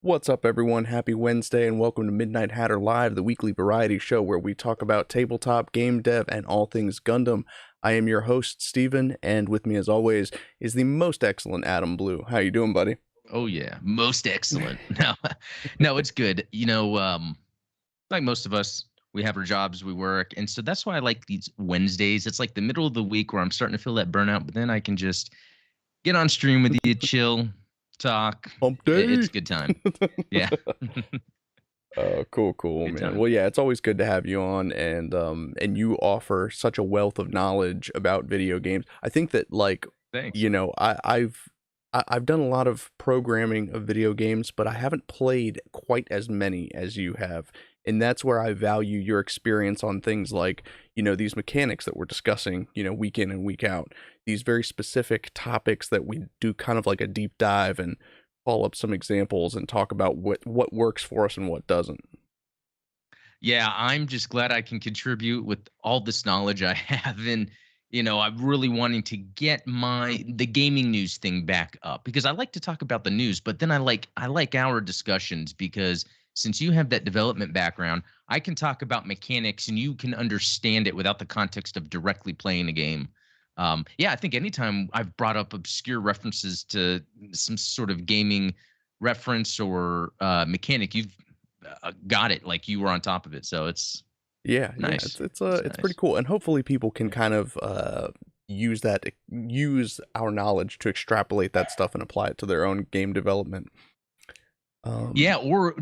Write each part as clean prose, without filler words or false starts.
What's up, everyone? Happy Wednesday, and welcome to Midnight Hatter Live, the weekly variety show where we talk about tabletop, game dev, and all things Gundam. I am your host, Steven, and with me, as always, is the most excellent Adam Blue. How you doing, buddy? Oh yeah, most excellent. No, no, it's good. Like most of us, we have our jobs, we work, and so that's why I like these Wednesdays. It's like the middle of the week where I'm starting to feel that burnout, but then I can just get on stream with you, chill, talk. Hump It's day! a good time. Yeah. Cool, Good man. time. Well, yeah, it's always good to have you on, and you offer such a wealth of knowledge about video games. I think that, like, Thanks. you know, I've done a lot of programming of video games, but I haven't played quite as many as you have. And that's where I value your experience on things like, these mechanics that we're discussing, week in and week out. These very specific topics that we do kind of like a deep dive and call up some examples and talk about what works for us and what doesn't. Yeah, I'm just glad I can contribute with all this knowledge I have. And I'm really wanting to get the gaming news thing back up because I like to talk about the news, but then I like our discussions because since you have that development background, I can talk about mechanics and you can understand it without the context of directly playing a game. Yeah, I think anytime I've brought up obscure references to some sort of gaming reference or mechanic, you've got it, like you were on top of it. So it's Yeah, nice. It's it's pretty nice. cool, and hopefully people can kind of use our knowledge to extrapolate that stuff and apply it to their own game development. Yeah, Um, or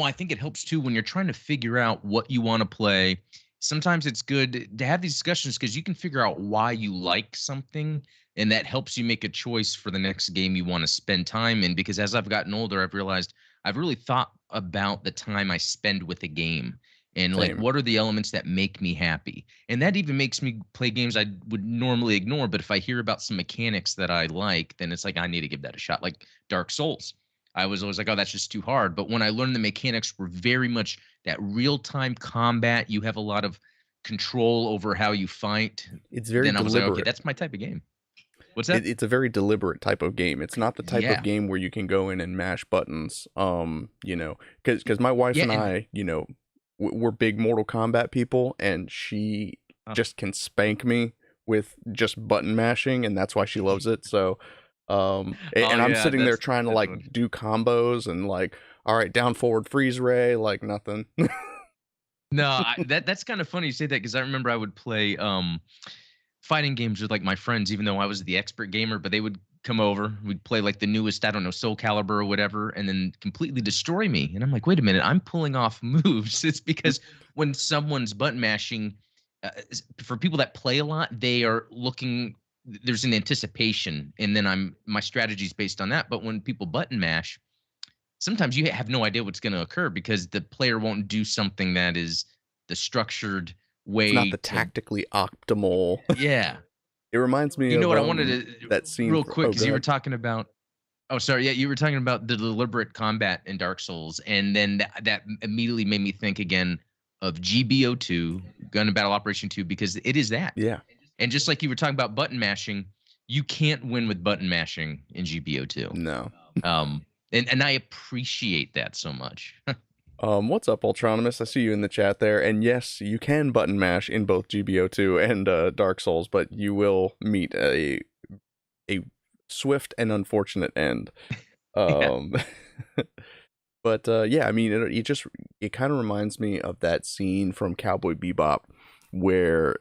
I think it helps too when you're trying to figure out what you want to play. Sometimes it's good to have these discussions because you can figure out why you like something, and that helps you make a choice for the next game you want to spend time in. Because as I've gotten older, I've realized I've really thought about the time I spend with a game and like Same. what are the elements that make me happy. And that even makes me play games I would normally ignore. But if I hear about some mechanics that I like, then it's like I need to give that a shot. Like Dark Souls. I was always like, oh, that's just too hard. But when I learned the mechanics were very much that real time combat, you have a lot of control over how you fight. It's very Then I was like, okay, deliberate. that's my type of game. What's that? It's a very deliberate type of game. It's not the type of Yeah. game where you can go in and mash buttons. Because my wife Yeah. and And I, we're big Mortal Kombat people, and she uh, just can spank me with just button mashing, and that's why she loves it. So, oh and I'm yeah, sitting there that's trying to that's like what do combos and like, all right, down forward freeze ray, like nothing. no, that's kind of funny you say that because I remember I would play fighting games with like my friends, even though I was the expert gamer, but they would come over, we'd play like the newest, I don't know, Soul Calibur or whatever, and then completely destroy me. And I'm like, wait a minute, I'm pulling off moves. It's because when someone's button mashing, for people that play a lot, they are looking. There's an anticipation, and then my strategy's based on that. But when people button mash, sometimes you have no idea what's going to occur because the player won't do something that is the structured It's not the way to. tactically optimal. Yeah, It reminds me you know of what I wanted that to scene real for, quick oh, because go you were ahead. talking about. Oh, sorry. Yeah, you were talking about the deliberate combat in Dark Souls, and then that immediately made me think again of GBO2, Gun and Battle Operation 2, because it is that. Yeah. And just like you were talking about button mashing, you can't win with button mashing in GBO2. No. Um, and I appreciate that so much. What's up, Ultronomus? I see you in the chat there. And yes, you can button mash in both GBO2 and Dark Souls, but you will meet a swift and unfortunate end. Yeah. Um, but yeah, I mean, it kind of reminds me of that scene from Cowboy Bebop where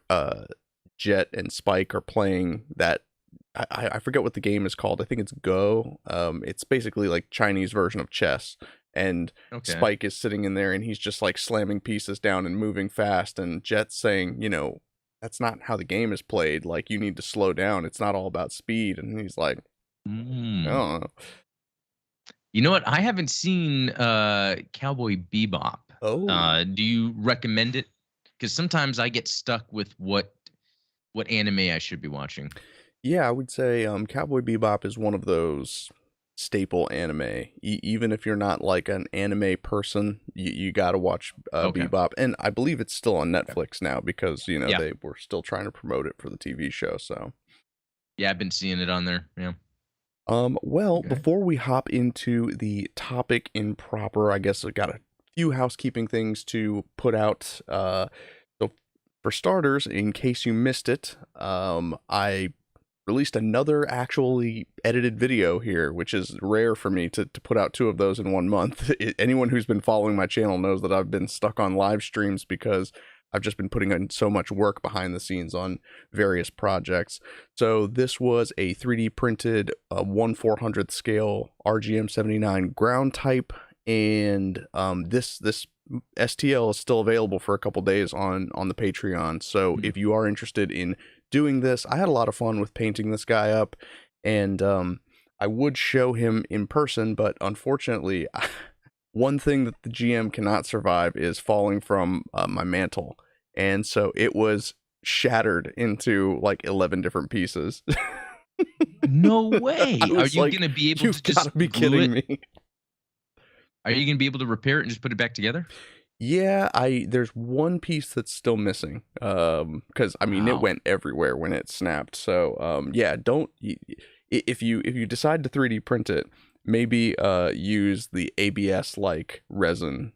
Jet and Spike are playing that. I forget what the game is called. I think it's Go. It's basically like Chinese version of chess, and Okay. Spike is sitting in there and he's just like slamming pieces down and moving fast, and Jet's saying, that's not how the game is played. Like, you need to slow down. It's not all about speed. And he's like, I Mm. don't know. You know what? I haven't seen Cowboy Bebop. Oh, Do you recommend it? Because sometimes I get stuck with what anime I should be watching. yeah, I would say Cowboy Bebop is one of those staple anime. Even if you're not like an anime person, you got to watch Okay. Bebop. And I believe it's still on Okay. Netflix now because, Yeah. they were still trying to promote it for the TV show. So, Yeah, I've been seeing it on there. Yeah. Well, Okay. before we hop into the topic in proper, I guess I got a few housekeeping things to put out. So for starters, in case you missed it, I released another actually edited video here, which is rare for me to put out two of those in 1 month. Anyone who's been following my channel knows that I've been stuck on live streams because I've just been putting in so much work behind the scenes on various projects. So this was a 3D printed 1/400th scale RGM-79 ground type, and this STL is still available for a couple days on the Patreon. So if you are interested in doing this, I had a lot of fun with painting this guy up, and I would show him in person, but unfortunately, one thing that the GM cannot survive is falling from my mantle, and so it was shattered into like 11 different pieces. No way. I Are was you like, gonna be able you've to just gotta be glue kidding it? me. Are you gonna be able to repair it and just put it back together? Yeah, there's one piece that's still missing. Because I mean it Wow. went everywhere when it snapped. So yeah, don't if you decide to 3D print it, maybe use the ABS like resin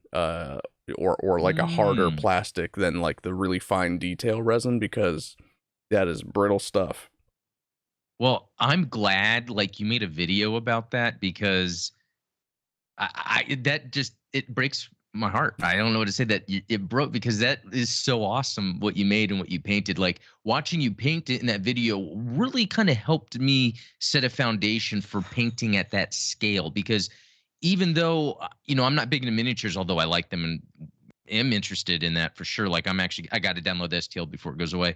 or like a harder Mm. plastic than like the really fine detail resin, because that is brittle stuff. Well, I'm glad like you made a video about that because that just it breaks my heart. I don't know what to say that it broke because that is so awesome what you made and what you painted. Like watching you paint it in that video really kind of helped me set a foundation for painting at that scale because even though I'm not big into miniatures, although I like them and am interested in that for sure. Like I got to download the STL before it goes away.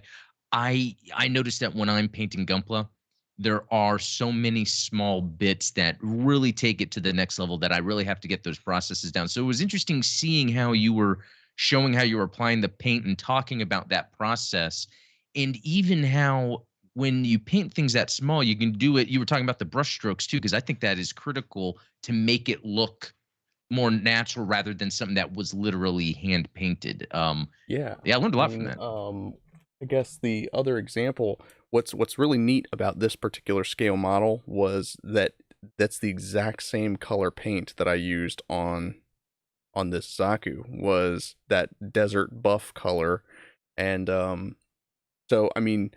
I noticed that when I'm painting Gunpla, there are so many small bits that really take it to the next level that I really have to get those processes down. So it was interesting seeing how you were showing how you were applying the paint and talking about that process, and even how when you paint things that small, you can do it. You were talking about the brush strokes too, because I think that is critical to make it look more natural rather than something that was literally hand painted. Yeah. Yeah, I learned a I lot from mean, that. I guess the other example, what's really neat about this particular scale model was that that's the exact same color paint that I used on this Zaku, was that desert buff color. And so I mean,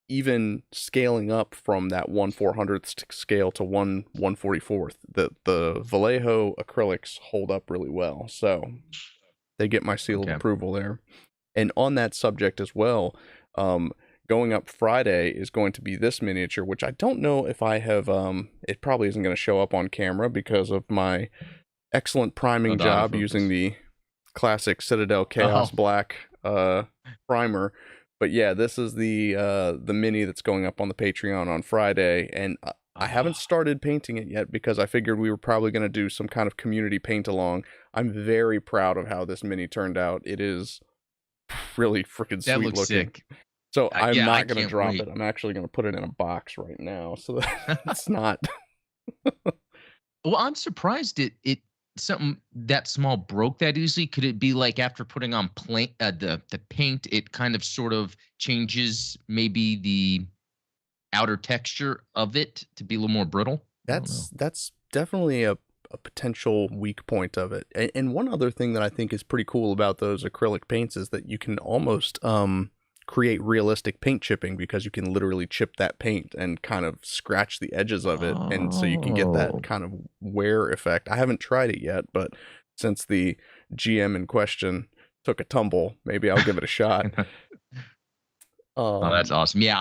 even scaling up from that 1/400th scale to 1/144th, the Vallejo acrylics hold up really well. So they get my seal of Okay. approval there. And on that subject as well, um, going up Friday is going to be this miniature, which I don't know if I have. It probably isn't going to show up on camera because of my excellent Oh, priming the job using autofocus. the classic Citadel Chaos Oh, Black primer. But yeah, this is the mini that's going up on the Patreon on Friday, and I haven't oh, started painting it yet because I figured we were probably going to do some kind of community paint along. I'm very proud of how this mini turned out. It is really freaking that sweet looks looking. sick. So I'm Yeah, I not gonna can't drop wait. it. I'm actually gonna put it in a box right now, so that it's not. Well, I'm surprised it something that small broke that easily. Could it be like after putting on the paint, it kind of sort of changes maybe the outer texture of it to be a little more brittle? I don't know. That's definitely a potential weak point of it. And one other thing that I think is pretty cool about those acrylic paints is that you can almost create realistic paint chipping, because you can literally chip that paint and kind of scratch the edges of it, and so you can get that Oh. kind of wear effect. I haven't tried it yet, but since the GM in question took a tumble, maybe I'll give it a shot. Oh, that's Um, awesome. Yeah,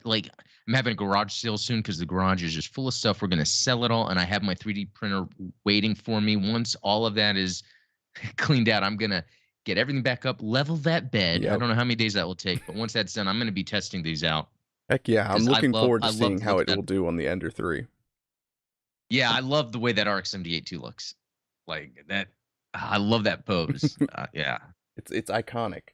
like I'm having a garage sale soon because the garage is just full of stuff. We're gonna sell it all, and I have my 3D printer waiting for me. Once all of that is cleaned out, I'm gonna get everything back up, level that bed. I yep. don't know how many days that will take, but once that's done, I'm gonna be testing these out Heck yeah, I'm because looking forward to I love seeing the how look of it that. will do on the Ender 3. Yeah, I love the way that RX-78 2 looks. Like that, I love that pose. Yeah. It's iconic.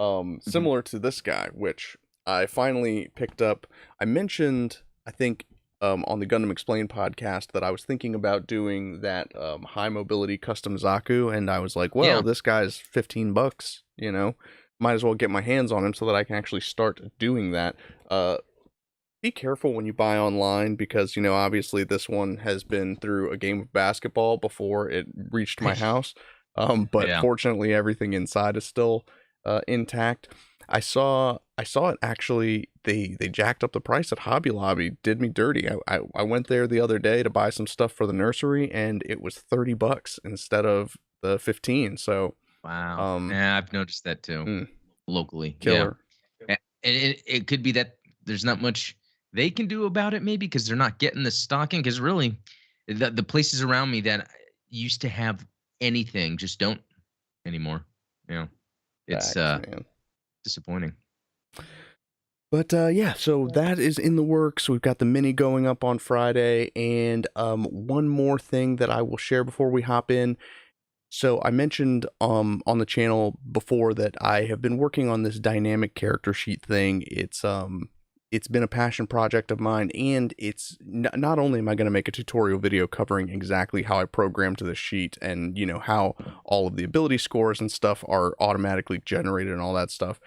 Mhm. Similar to this guy, which I finally picked up. I mentioned, I think, on the Gundam Explained podcast that I was thinking about doing that high mobility custom Zaku, and I was like, well, Yeah. this guy's $15, might as well get my hands on him so that I can actually start doing that. Uh, Be careful when you buy online because, obviously this one has been through a game of basketball before it reached my house. But Yeah. fortunately everything inside is still intact. I saw it actually they jacked up the price at Hobby Lobby, did me dirty. I went there the other day to buy some stuff for the nursery and it was $30 instead of the 15. So, Wow. um Yeah, I've noticed that too mm, locally. Yeah. killer. And it could be that there's not much they can do about it maybe because they're not getting the stocking. Because really, the places around me that used to have anything just don't anymore. Yeah. It's Facts, man. disappointing. But yeah, so that is in the works. We've got the mini going up on Friday, and one more thing that I will share before we hop in. So I mentioned on the channel before that I have been working on this dynamic character sheet thing. It's been a passion project of mine, and it's not only am I going to make a tutorial video covering exactly how I programmed this sheet and how all of the ability scores and stuff are automatically generated and all that stuff.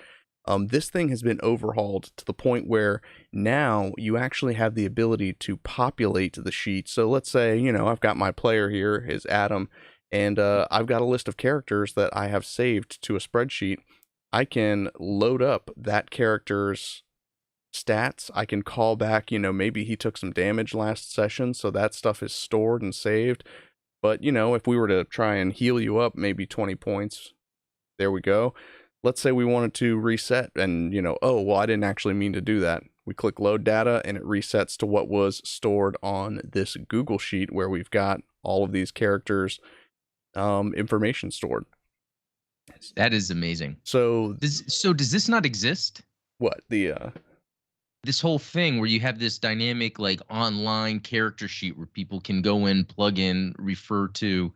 This thing has been overhauled to the point where now you actually have the ability to populate the sheet. So let's say, I've got my player here is Adam, and I've got a list of characters that I have saved to a spreadsheet. I can load up that character's stats. I can call back, maybe he took some damage last session, so that stuff is stored and saved. But, if we were to try and heal you up maybe 20 points, there we go. Let's say we wanted to reset and, oh, well, I didn't actually mean to do that. We click load data and it resets to what was stored on this Google sheet where we've got all of these characters' information stored. That is amazing. So Does this not exist? what This whole thing where you have this dynamic like online character sheet where people can go in, plug in, refer to.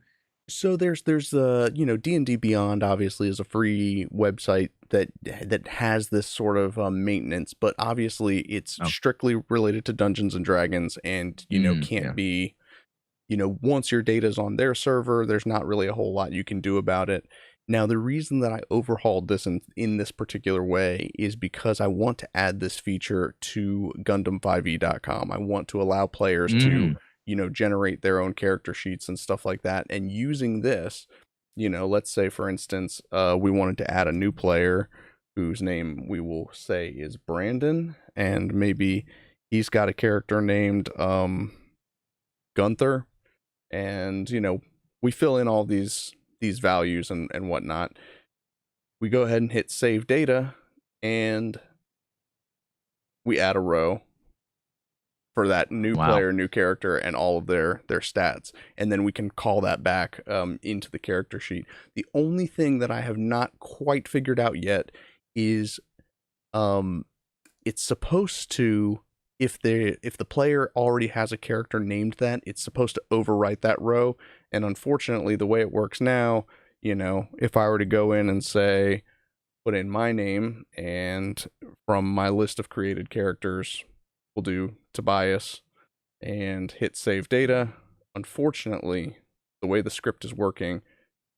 So there's D&D Beyond obviously is a free website that has this sort of maintenance, but obviously it's Oh, strictly related to Dungeons and Dragons, and can't yeah. be, once your data's on their server, there's not really a whole lot you can do about it. Now, the reason that I overhauled this in this particular way is because I want to add this feature to Gundam5e.com. I want to allow players to, Mm. generate their own character sheets and stuff like that. And using this, let's say, for instance, we wanted to add a new player whose name we will say is Brandon, and maybe he's got a character named Gunther, and we fill in all these values and whatnot. We go ahead and hit save data, and we add a row for that new Wow. player, new character, and all of their stats, and then we can call that back into the character sheet. The only thing that I have not quite figured out yet is it's supposed to, if the player already has a character named that, it's supposed to overwrite that row. And unfortunately, the way it works now, if I were to go in and say, put in my name, and from my list of created characters, we'll do Tobias, and hit save data, unfortunately, the way the script is working,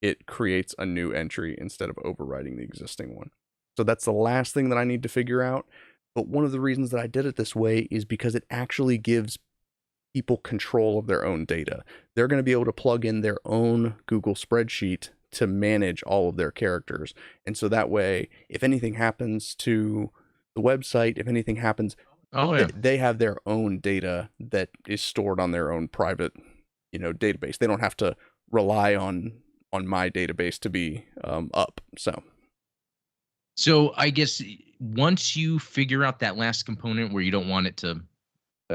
it creates a new entry instead of overwriting the existing one. So that's the last thing that I need to figure out. But one of the reasons that I did it this way is because it actually gives people control of their own data. They're going to be able to plug in their own Google spreadsheet to manage all of their characters. And so that way, if anything happens to the website, if anything happens, Oh yeah. they have their own data that is stored on their own private, database. They don't have to rely on my database to be up. So I guess once you figure out that last component where you don't want it to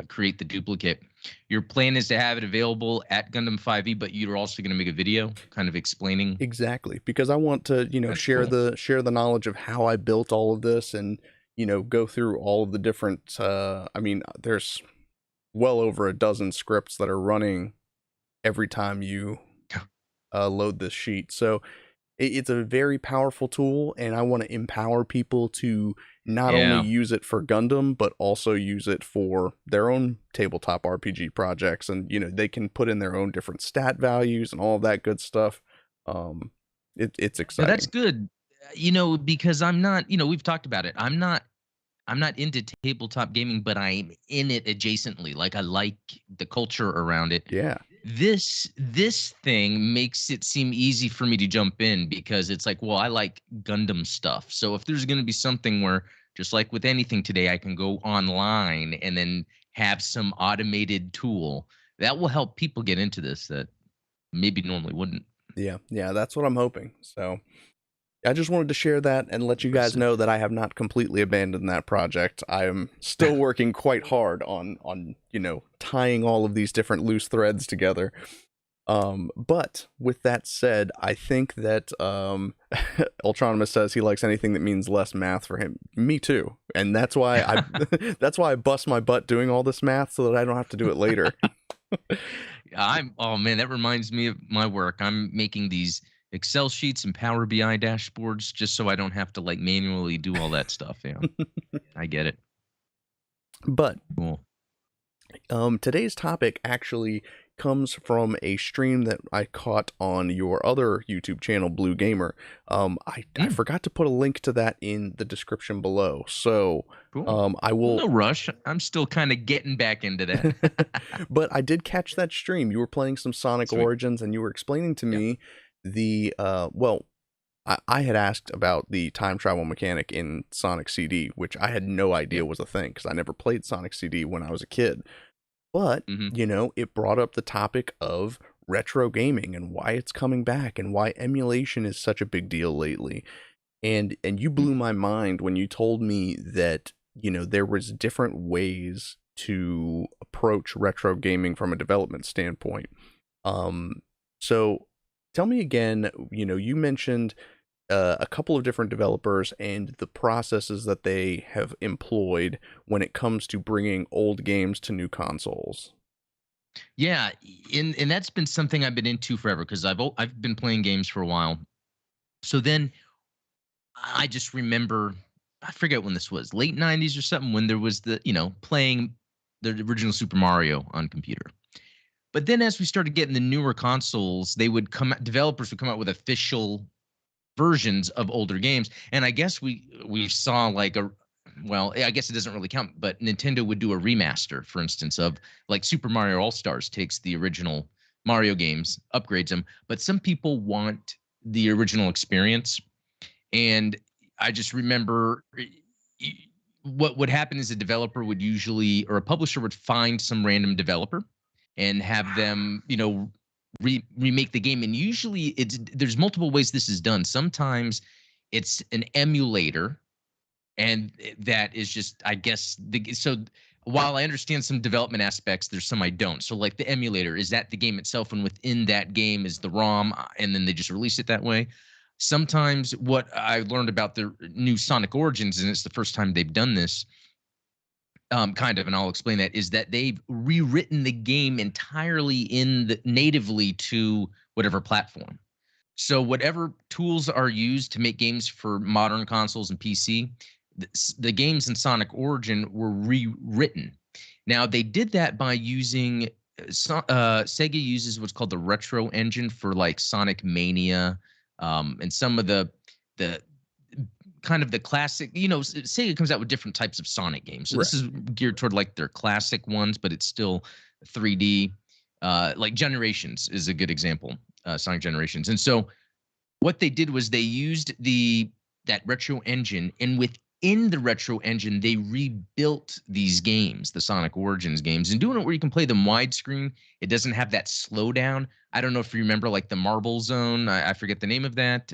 create the duplicate, your plan is to have it available at Gundam 5e, but you're also going to make a video kind of explaining. Exactly, because I want to, That's share cool. the knowledge of how I built all of this, and go through all of the different. I mean, there's well over a dozen scripts that are running every time you load this sheet. So it's a very powerful tool, and I want to empower people to not only Yeah. use it for Gundam, but also use it for their own tabletop RPG projects. And, they can put in their own different stat values and all of that good stuff. It's No, that's exciting. good. Because I'm not, we've talked about it. I'm not I'm not into tabletop gaming, but I'm in it adjacently. Like I like the culture around it. Yeah. This thing makes it seem easy for me to jump in because it's like, well, I like Gundam stuff. So if there's going to be something where, just like with anything today, I can go online and then have some automated tool that will help people get into this that maybe normally wouldn't. Yeah. Yeah. That's what I'm hoping. So I just wanted to share that and let you guys Impressive. know that I have not completely abandoned that project. I am still working quite hard on tying all of these different loose threads together. But with that said, I think that Ultronimus says he likes anything that means less math for him. Me too. And that's why I that's why I bust my butt doing all this math so that I don't have to do it later. Oh man, that reminds me of my work. I'm making these Excel sheets and Power BI dashboards just so I don't have to like manually do all that stuff. Yeah, I get it. But Cool. today's topic actually comes from a stream that I caught on your other YouTube channel, Blue Gamer. I forgot to put a link to that in the description below. So Cool. I will. No rush. I'm still kind of getting back into that. But I did catch that stream. You were playing some Sonic Sweet. Origins, and you were explaining to Yeah. me the I had asked about the time travel mechanic in Sonic CD, which I had no idea was a thing because I never played Sonic CD when I was a kid. But, hmm it brought up the topic of retro gaming and why it's coming back and why emulation is such a big deal lately. And you blew my mind when you told me that, there was different ways to approach retro gaming from a development standpoint. So tell me again, you mentioned a couple of different developers and the processes that they have employed when it comes to bringing old games to new consoles. Yeah, and that's been something I've been into forever because I've been playing games for a while. So then I just remember, I forget when this was, late 90s or something, when there was playing the original Super Mario on computer. But then as we started getting the newer consoles, developers would come out with official versions of older games. And I guess we saw like well, I guess it doesn't really count, but Nintendo would do a remaster, for instance, of like Super Mario All-Stars takes the original Mario games, upgrades them, but some people want the original experience. And I just remember what would happen is a developer would usually, or a publisher would find some random developer and have them, remake the game. And usually there's multiple ways this is done. Sometimes it's an emulator, and that is just, I guess, so while I understand some development aspects, there's some I don't. So like the emulator, is that the game itself, and within that game is the ROM, and then they just release it that way. Sometimes what I learned about the new Sonic Origins, and it's the first time they've done this, kind of, and I'll explain that, is that they've rewritten the game entirely natively to whatever platform. So whatever tools are used to make games for modern consoles and PC, the games in Sonic Origin were rewritten. Now they did that by using Sega uses what's called the Retro Engine for like Sonic Mania, and some of the kind of the classic. Sega comes out with different types of Sonic games, so this is geared toward like their classic ones, but it's still 3D. Like Generations is a good example, Sonic Generations. And so what they did was they used that retro engine, and within the retro engine, they rebuilt these games, the Sonic Origins games, and doing it where you can play them widescreen. It doesn't have that slowdown. I don't know if you remember like the Marble Zone. I forget the name of that,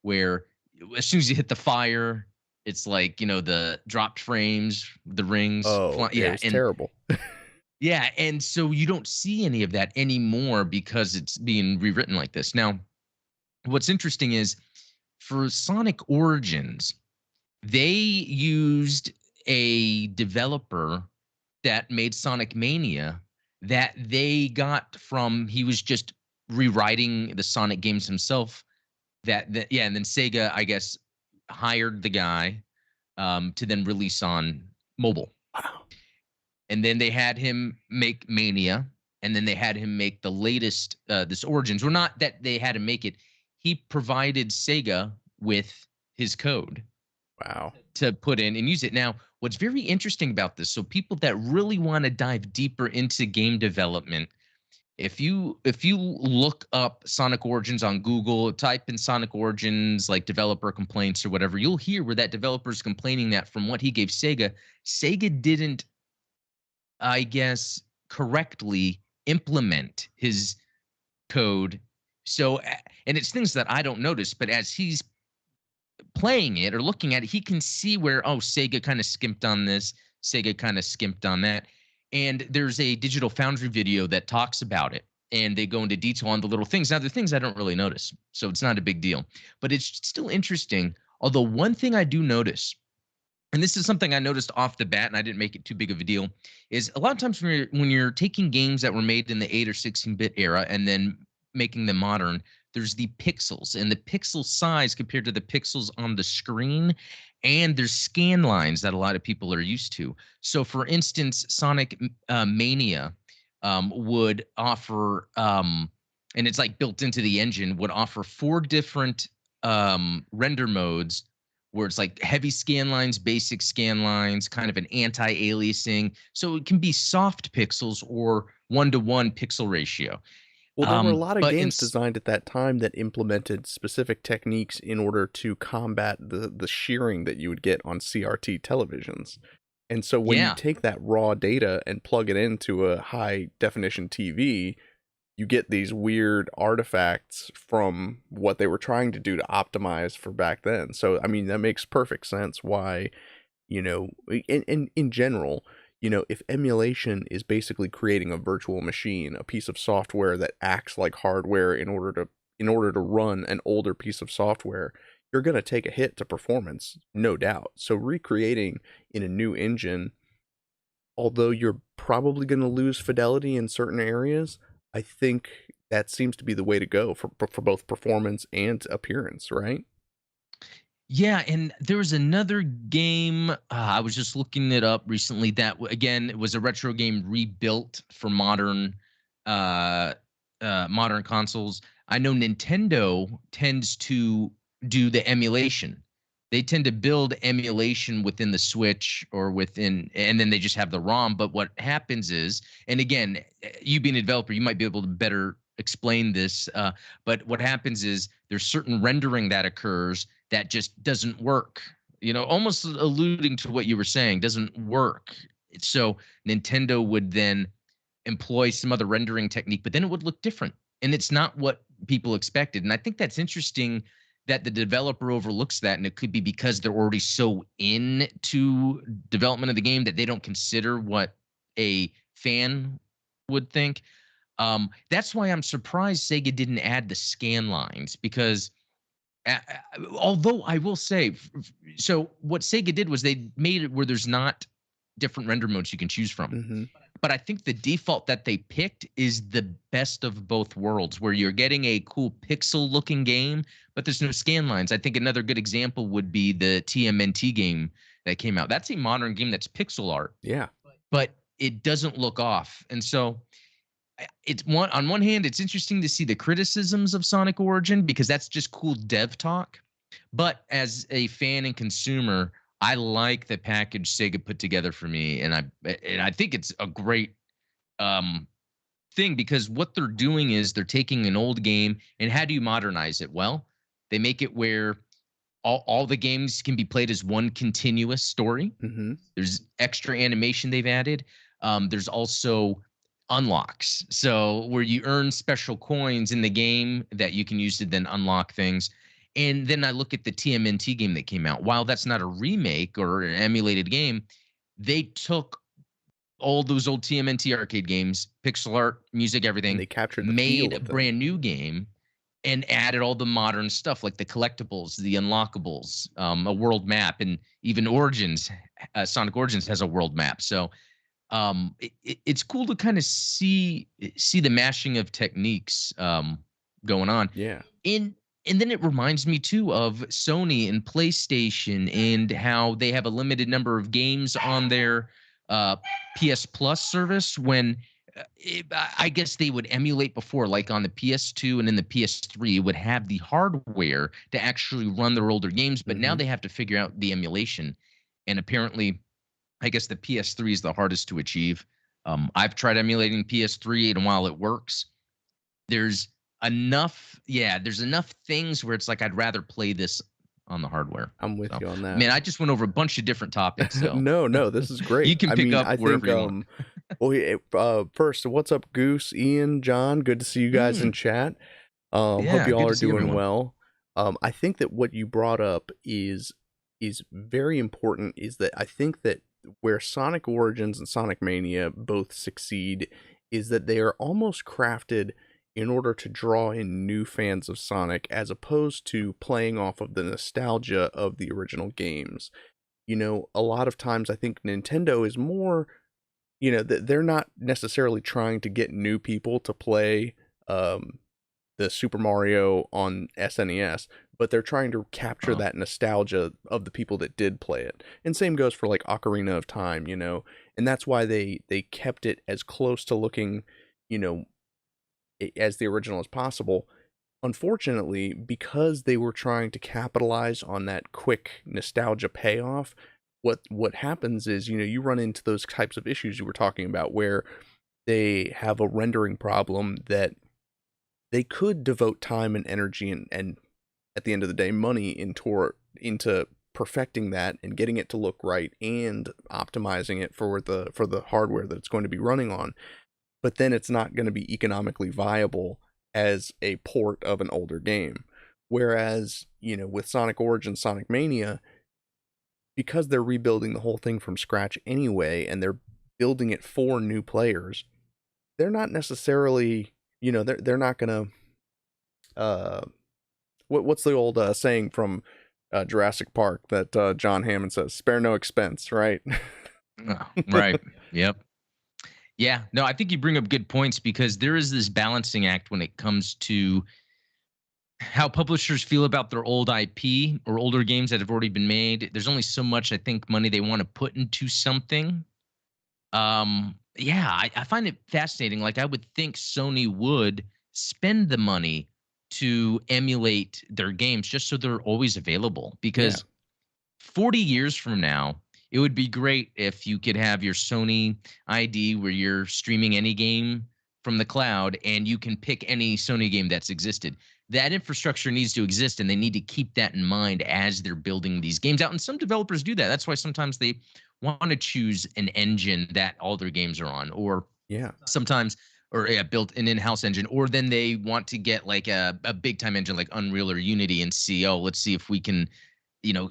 where as soon as you hit the fire, it's like, the dropped frames, the rings. Oh, it was terrible. Yeah, and so you don't see any of that anymore because it's being rewritten like this. Now, what's interesting is for Sonic Origins, they used a developer that made Sonic Mania that they got from, he was just rewriting the Sonic games himself. Yeah, and then Sega, I guess, hired the guy to then release on mobile. Wow. And then they had him make Mania, and then they had him make the latest, this Origins. Well, not that they had to make it. He provided Sega with his code Wow. to put in and use it. Now, what's very interesting about this, so people that really want to dive deeper into game development, if you look up Sonic Origins on Google, type in Sonic Origins like developer complaints or whatever, you'll hear where that developer is complaining that from what he gave Sega, Sega didn't, I guess, correctly implement his code. So, and it's things that I don't notice, but as he's playing it or looking at it, he can see where, oh, Sega kind of skimped on this, Sega kind of skimped on that. And there's a Digital Foundry video that talks about it. And they go into detail on the little things. Now, the things I don't really notice, so it's not a big deal. But it's still interesting. Although one thing I do notice, and this is something I noticed off the bat, and I didn't make it too big of a deal, is a lot of times when you're taking games that were made in the 8 or 16-bit era and then making them modern, there's the pixels and the pixel size compared to the pixels on the screen, and there's scan lines that a lot of people are used to. So, for instance, Sonic Mania would offer, and it's like built into the engine, would offer 4 different render modes where it's like heavy scan lines, basic scan lines, kind of an anti-aliasing. So it can be soft pixels or 1-to-1 pixel ratio. Well, there were a lot of But games designed at that time that implemented specific techniques in order to combat the shearing that you would get on CRT televisions. And so when you take that raw data and plug it into a high definition TV, you get these weird artifacts from what they were trying to do to optimize for back then. So, I mean, that makes perfect sense why, in general, if emulation is basically creating a virtual machine, a piece of software that acts like hardware in order to run an older piece of software, you're going to take a hit to performance, no doubt. So recreating in a new engine, although you're probably going to lose fidelity in certain areas, I think that seems to be the way to go for both performance and appearance, right? Yeah, and there was another game, I was just looking it up recently, that again, it was a retro game rebuilt for uh, modern consoles. I know Nintendo tends to do the emulation. They tend to build emulation within the Switch or within, and then they just have the ROM. But what happens is, and again, you being a developer, you might be able to better explain this. But what happens is there's certain rendering that occurs that just doesn't work. Almost alluding to what you were saying, doesn't work. So Nintendo would then employ some other rendering technique, but then it would look different. And it's not what people expected. And I think that's interesting that the developer overlooks that. And it could be because they're already so into development of the game that they don't consider what a fan would think. That's why I'm surprised Sega didn't add the scan lines, because although I will say, so what Sega did was they made it where there's not different render modes you can choose from. Mm-hmm. But I think the default that they picked is the best of both worlds, where you're getting a cool pixel looking game, but there's no scan lines. I think another good example would be the TMNT game that came out. That's a modern game that's pixel art. Yeah. But it doesn't look off. And so on one hand, it's interesting to see the criticisms of Sonic Origin, because that's just cool dev talk. But as a fan and consumer, I like the package Sega put together for me, and I think it's a great thing, because what they're doing is they're taking an old game, and how do you modernize it? Well, they make it where all the games can be played as one continuous story. Mm-hmm. There's extra animation they've added. There's also unlocks, so where you earn special coins in the game that you can use to then unlock things. And then I look at the TMNT game that came out. While that's not a remake or an emulated game, they took all those old TMNT arcade games, pixel art, music, everything, and they captured made a brand new game and added all the modern stuff like the collectibles, the unlockables, a world map, and even Origins, Sonic Origins has a world map. So it's cool to kind of see the mashing of techniques going on. Yeah. And then it reminds me too of Sony and PlayStation, and how they have a limited number of games on their PS Plus service, when I guess they would emulate before, like on the PS2 and in the PS3, would have the hardware to actually run their older games. But now they have to figure out the emulation. And apparently I guess the PS3 is the hardest to achieve. I've tried emulating PS3, and while it works, there's there's enough things where it's like I'd rather play this on the hardware. I'm with So, you on that. man, I just went over a bunch of different topics, so No, no, this is you great. can I pick mean, up I wherever think you want. well, first, what's up, Goose, Ian, John? Good to see you guys in Mm, chat. Hope yeah, you good all to are see doing everyone. well. I think that what you brought up is very important. Is that I think that where Sonic Origins and Sonic Mania both succeed is that they are almost crafted in order to draw in new fans of Sonic, as opposed to playing off of the nostalgia of the original games. A lot of times I think Nintendo is more, they're not necessarily trying to get new people to play um, the Super Mario on SNES, but they're trying to capture Oh, that nostalgia of the people that did play it. And same goes for like Ocarina of Time, and that's why they kept it as close to looking, you know, as the original as possible. Unfortunately, because they were trying to capitalize on that quick nostalgia payoff, what happens is, you run into those types of issues you were talking about, where they have a rendering problem that they could devote time and energy and at the end of the day money into perfecting that and getting it to look right and optimizing it for the hardware that it's going to be running on, but then it's not going to be economically viable as a port of an older game. Whereas, with Sonic Origins, Sonic Mania, because they're rebuilding the whole thing from scratch anyway, and they're building it for new players, they're not necessarily, they're not going to, what's the old saying from Jurassic Park that John Hammond says, spare no expense, right? oh, right. Yep. Yeah. No, I think you bring up good points because there is this balancing act when it comes to how publishers feel about their old IP or older games that have already been made. There's only so much I think money they want to put into something. Yeah, I find it fascinating. Like I would think Sony would spend the money to emulate their games just so they're always available Yeah. because 40 years from now, it would be great if you could have your Sony ID where you're streaming any game from the cloud and you can pick any Sony game that's existed. That infrastructure needs to exist and they need to keep that in mind as they're building these games out. And some developers do that. That's why sometimes they want to choose an engine that all their games are on, or Yeah. sometimes or built an in-house engine, or then they want to get like a big time engine like Unreal or Unity and see, oh, let's see if we can, you know,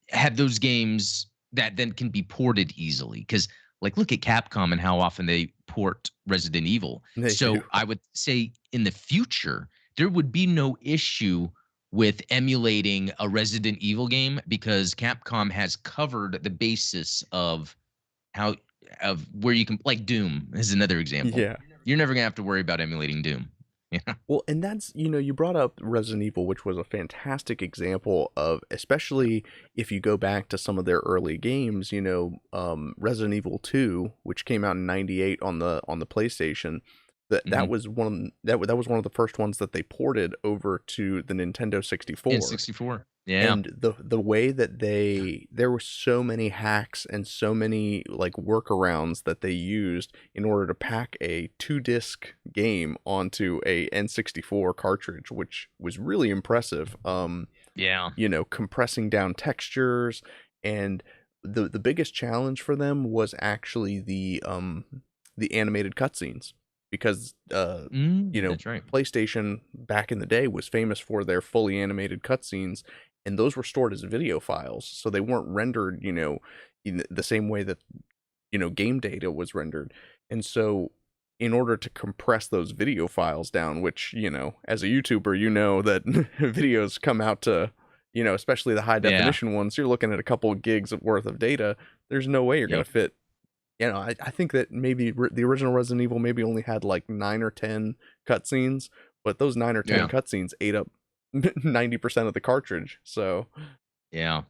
have those games that then can be ported easily. Because like look at Capcom and how often they port Resident Evil. They do. So I would say in the future there would be no issue with emulating a Resident Evil game because Capcom has covered the basis of how of where you can like Doom is another example. Yeah. You're never gonna have to worry about emulating Doom. Yeah. Well, and that's, you brought up Resident Evil, which was a fantastic example of, especially if you go back to some of their early games, Resident Evil 2, which came out in 98 on the PlayStation. That Mm-hmm. was that was one of the first ones that they ported over to the Nintendo 64. N64. Yeah. And the way that there were so many hacks and so many like workarounds that they used in order to pack a 2-disc game onto a N64 cartridge, which was really impressive. Yeah. Compressing down textures, and the biggest challenge for them was actually the animated cutscenes, because That's right. PlayStation back in the day was famous for their fully animated cutscenes, and those were stored as video files, so they weren't rendered, in the same way that game data was rendered. And so in order to compress those video files down, which, as a YouTuber, that videos come out to, especially the high Yeah. definition ones, you're looking at a couple of gigs of worth of data. There's no way you're going Yep. to fit. I think that maybe the original Resident Evil maybe only had like 9 or 10 cutscenes, but those 9 or 10 Yeah. cutscenes ate up 90% of the cartridge. So Yeah.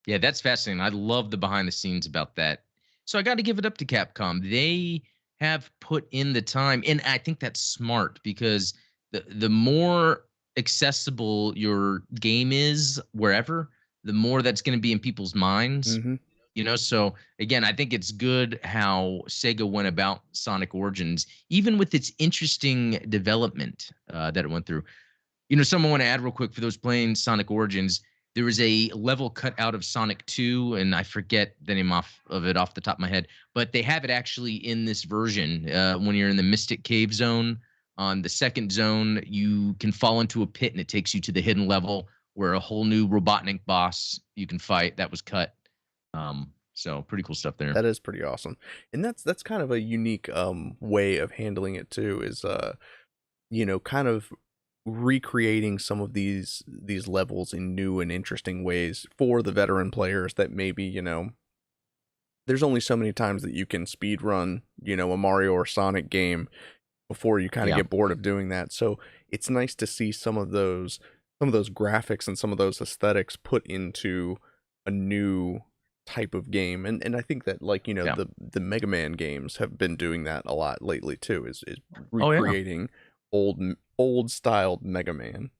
Yeah, that's fascinating. I love the behind the scenes about that. So I got to give it up to Capcom. They have put in the time, and I think that's smart because the more accessible your game is wherever, the more that's going to be in people's minds. mhm. So again, I think it's good how Sega went about Sonic Origins, even with its interesting development that it went through. Someone want to add real quick for those playing Sonic Origins. There was a level cut out of Sonic 2, and I forget the name of it off the top of my head, but they have it actually in this version. When you're in the Mystic Cave zone, on the second zone, you can fall into a pit and it takes you to the hidden level where a whole new Robotnik boss you can fight that was cut. So pretty cool stuff there. That is pretty awesome. And that's kind of a unique way of handling it too, is kind of recreating some of these levels in new and interesting ways for the veteran players that maybe, there's only so many times that you can speed run, a Mario or Sonic game before you kind of get bored of doing that. So it's nice to see some of those graphics and some of those aesthetics put into a new type of game. And I think that, like, the Mega Man games have been doing that a lot lately too, is recreating old styled Mega Man.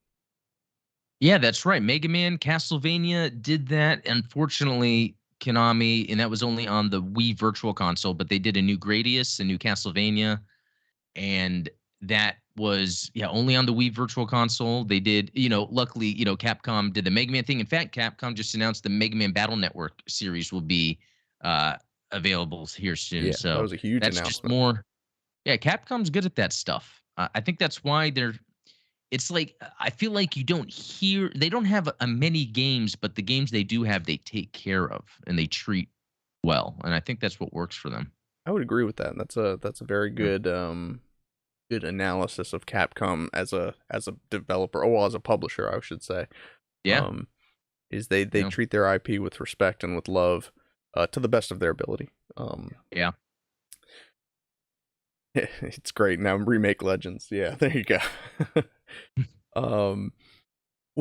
Yeah, that's right. Mega Man, Castlevania did that. Unfortunately, Konami, and that was only on the Wii Virtual Console, but they did a new Gradius, a new Castlevania, and that was only on the Wii Virtual Console. They did, luckily, Capcom did the Mega Man thing. In fact, Capcom just announced the Mega Man Battle Network series will be available here soon. Yeah, so that was a huge announcement. Just more. Yeah, Capcom's good at that stuff. I think that's why it's like, I feel like they don't have many games, but the games they do have, they take care of and they treat well. And I think that's what works for them. I would agree with that. That's a very good good analysis of Capcom as a developer, as a publisher, I should say. Yeah. Is they treat their IP with respect and with love, to the best of their ability. Yeah. It's great. Now remake Legends. Yeah, there you go. Well,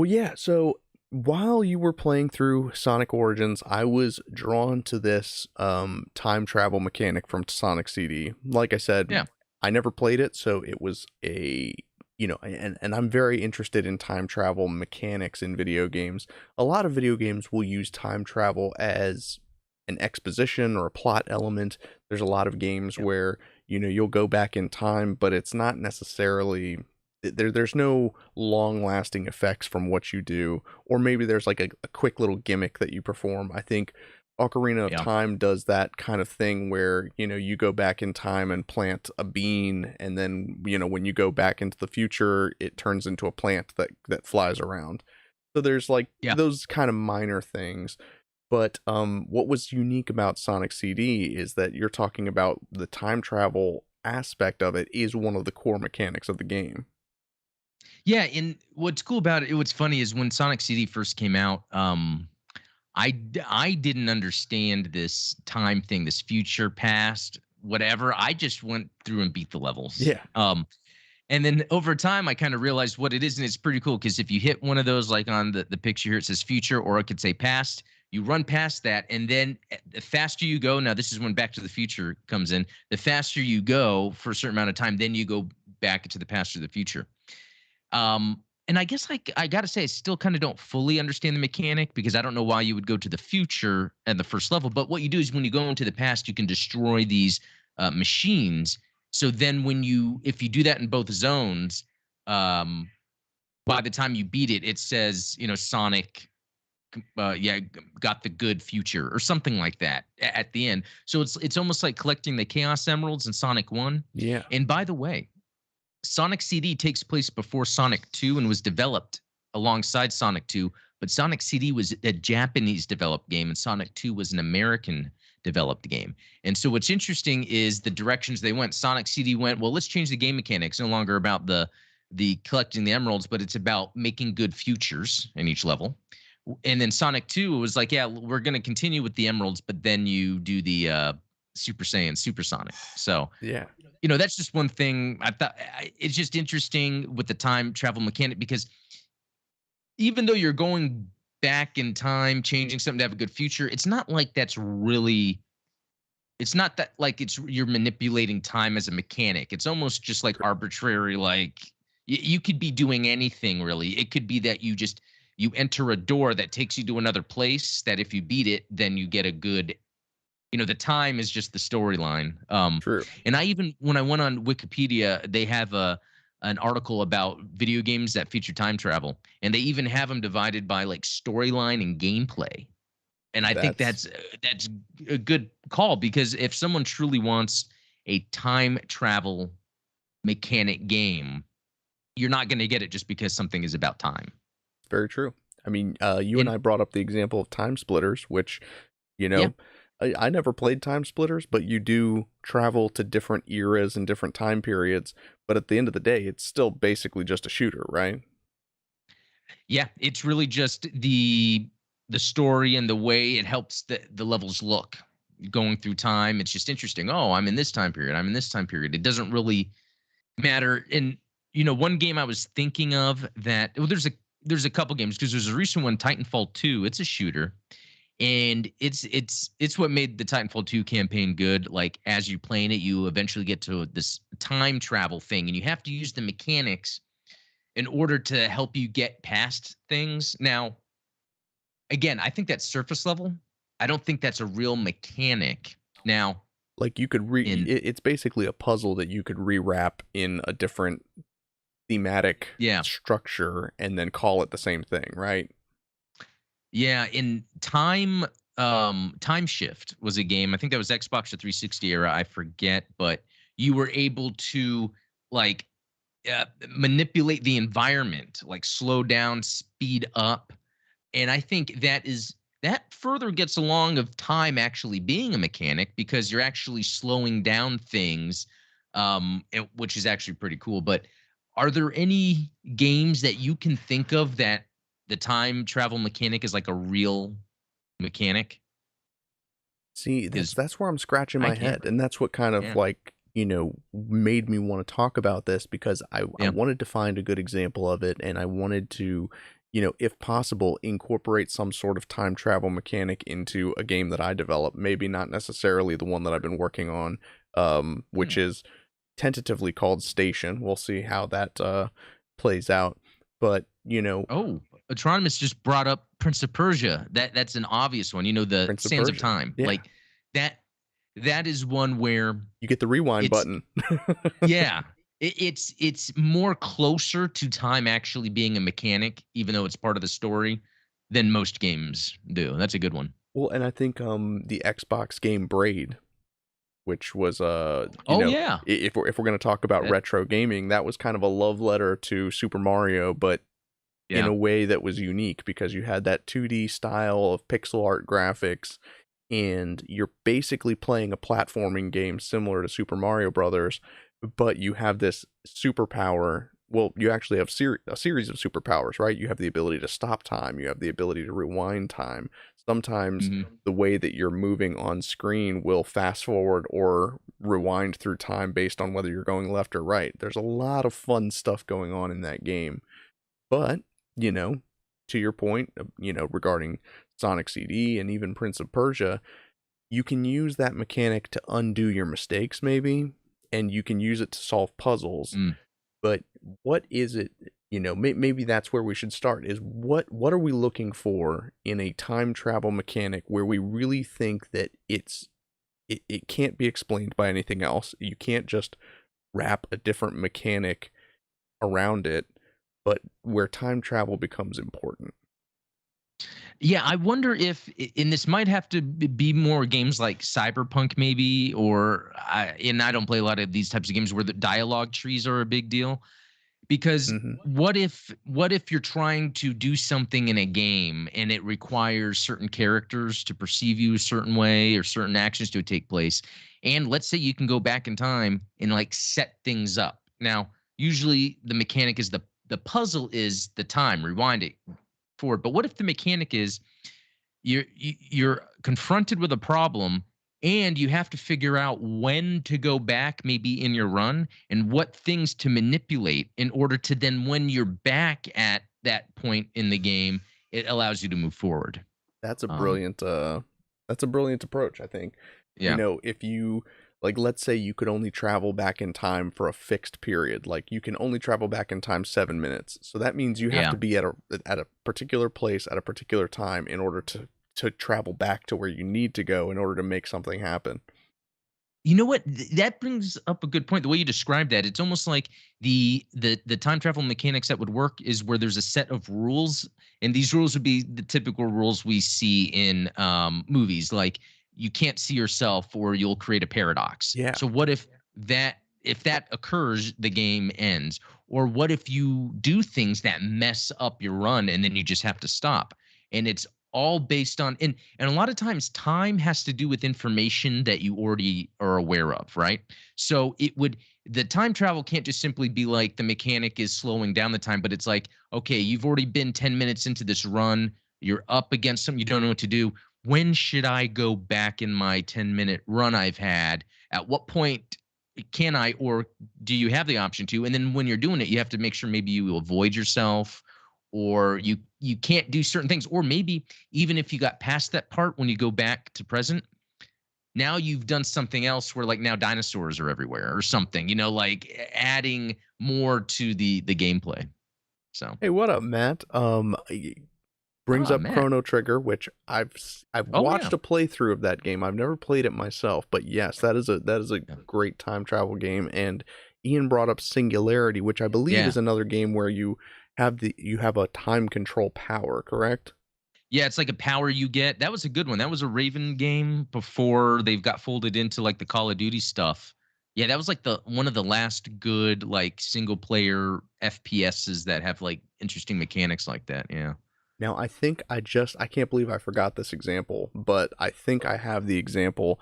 yeah, so while you were playing through Sonic Origins, I was drawn to this time travel mechanic from Sonic CD. Like I said, I never played it, so it was and I'm very interested in time travel mechanics in video games. A lot of video games will use time travel as an exposition or a plot element. There's a lot of games where you'll go back in time, but it's not necessarily there's no long lasting effects from what you do, or maybe there's like a quick little gimmick that you perform. I think Ocarina of Time does that kind of thing where you go back in time and plant a bean, and then when you go back into the future it turns into a plant that flies around. So there's like those kind of minor things. But what was unique about Sonic CD is that you're talking about the time travel aspect of it is one of the core mechanics of the game. Yeah, and what's cool about it, what's funny is when Sonic CD first came out, I didn't understand this time thing, this future, past, whatever. I just went through and beat the levels. Yeah. And then over time, I kind of realized what it is, and it's pretty cool because if you hit one of those, like on the picture here, it says future, or it could say past. You run past that, and then the faster you go, now this is when Back to the Future comes in, the faster you go for a certain amount of time, then you go back into the past or the future. And I guess I got to say, I still kind of don't fully understand the mechanic because I don't know why you would go to the future at the first level. But what you do is when you go into the past, you can destroy these machines. So then if you do that in both zones, by the time you beat it, it says, Sonic got the good future or something like that at the end. So it's almost like collecting the Chaos Emeralds in Sonic 1. Yeah. And by the way, Sonic CD takes place before Sonic 2 and was developed alongside Sonic 2, but Sonic CD was a Japanese developed game and Sonic 2 was an American developed game. And so what's interesting is the directions they went. Sonic CD went, well, let's change the game mechanics. No longer about the collecting the emeralds, but it's about making good futures in each level. And then Sonic 2 was like, yeah, we're going to continue with the emeralds, but then you do the Super Saiyan Supersonic. So yeah, that's just one thing I thought. It's just interesting with the time travel mechanic because even though you're going back in time, changing something to have a good future, it's not like that's really. It's not that like you're manipulating time as a mechanic. It's almost just like arbitrary. Like you could be doing anything really. It could be that you enter a door that takes you to another place. That if you beat it, then you get a good The time is just the storyline. True. And I even when I went on Wikipedia, they have an article about video games that feature time travel, and they even have them divided by like storyline and gameplay. And I think That's that's a good call because if someone truly wants a time travel mechanic game, you're not going to get it just because something is about time. very true. I mean, you and And I brought up the example of Time Splitters, which, you yeah, know, I never played Time Splitters, but you do travel to different eras and different time periods. But at the end of the day, it's still basically just a shooter, right? yeah, it's really just the story and the way it helps the levels look going through time. It's just interesting. Oh, I'm in this time period. I'm in this time period. It doesn't really matter. And one game I was thinking of that well, there's a couple games because there's a recent one, Titanfall 2. It's a shooter, and it's what made the Titanfall 2 campaign good. Like as you playing it, you eventually get to this time travel thing, and you have to use the mechanics in order to help you get past things. Now, again, I think that's surface level. I don't think that's a real mechanic. Now, Like you could in it's basically a puzzle that you could rewrap in a different thematic yeah, structure and then call it the same thing, right? yeah, in Time Shift was a game. I think that was Xbox 360 era. I forget, but you were able to like manipulate the environment, like slow down, speed up, and I think that further gets along of time actually being a mechanic because you're actually slowing down things, which is actually pretty cool. But are there any games that you can think of that the time travel mechanic is like a real mechanic? See, Because that's where I'm scratching I my can't. head, and that's what kind of Yeah. like, made me want to talk about this because I Yeah. wanted to find a good example of it, and I wanted to, if possible, incorporate some sort of time travel mechanic into a game that I develop. Maybe not necessarily the one that I've been working on, which Hmm. is tentatively called Station. We'll see how that plays out. But, Oh, Autonomous just brought up Prince of Persia. That's an obvious one. The Prince of Sands of Persia. Time. Yeah. Like that. That is one where You get the rewind it's button. yeah. It's more closer to time actually being a mechanic, even though it's part of the story, than most games do. That's a good one. Well, and I think the Xbox game Braid, which was Oh yeah. if we're going to talk about That retro gaming, that was kind of a love letter to Super Mario, but in yeah. a way that was unique because you had that 2D style of pixel art graphics and you're basically playing a platforming game similar to Super Mario Brothers, but you have this superpower. Well, you actually have a series of superpowers, right? You have the ability to stop time, you have the ability to rewind time. Sometimes Hmm. the way that you're moving on screen will fast forward or rewind through time based on whether you're going left or right. There's a lot of fun stuff going on in that game. But, you know, to your point, regarding Sonic CD and even Prince of Persia, you can use that mechanic to undo your mistakes, maybe, and you can use it to solve puzzles. Mm. But what is it? Maybe that's where we should start. Is what are we looking for in a time travel mechanic where we really think that it can't be explained by anything else? You can't just wrap a different mechanic around it, but where time travel becomes important. Yeah, I wonder if, and this might have to be more games like Cyberpunk, maybe, and I don't play a lot of these types of games where the dialogue trees are a big deal. Because Hmm. what if you're trying to do something in a game and it requires certain characters to perceive you a certain way or certain actions to take place, and let's say you can go back in time and like set things up. Now, usually the mechanic is the puzzle is the time, rewind it forward. But what if the mechanic is you're confronted with a problem and you have to figure out when to go back maybe in your run and what things to manipulate in order to then when you're back at that point in the game it allows you to move forward. That's a um brilliant approach, I think. yeah, If you like, let's say you could only travel back in time for a fixed period, like you can only travel back in time 7 minutes. So that means you have yeah, to be at a particular place at a particular time in order to to travel back to where you need to go in order to make something happen. You know what? That brings up a good point. The way you described that, it's almost like the time travel mechanics that would work is where there's a set of rules, and these rules would be the typical rules we see in movies, like you can't see yourself or you'll create a paradox. Yeah. So what if that occurs, the game ends? Or what if you do things that mess up your run and then you just have to stop? And it's all based on and a lot of times time has to do with information that you already are aware of, right? So it would the time travel can't just simply be like the mechanic is slowing down the time, but it's like, okay, you've already been 10 minutes into this run, you're up against something you don't know what to do. When should I go back in my 10-minute run I've had? At what point can I, or do you have the option to? And then when you're doing it, you have to make sure maybe you avoid yourself, or you can't do certain things, or maybe even if you got past that part, when you go back to present, now you've done something else where like now dinosaurs are everywhere or something, like adding more to the gameplay. So, Hey, what up, Matt? Brings up Matt. Chrono Trigger, which I've Oh watched yeah. a playthrough of that game. I've never played it myself, but yes, that is a Yeah. great time travel game. And Ian brought up Singularity, which I believe Yeah. is another game where you have a time control power, correct? Yeah, it's like a power you get. That was a good one. That was a Raven game before they've got folded into like the Call of Duty stuff. Yeah, that was like the one of the last good like single player FPSs that have like interesting mechanics like that. Yeah. Now, I can't believe I forgot this example, but I think I have the example.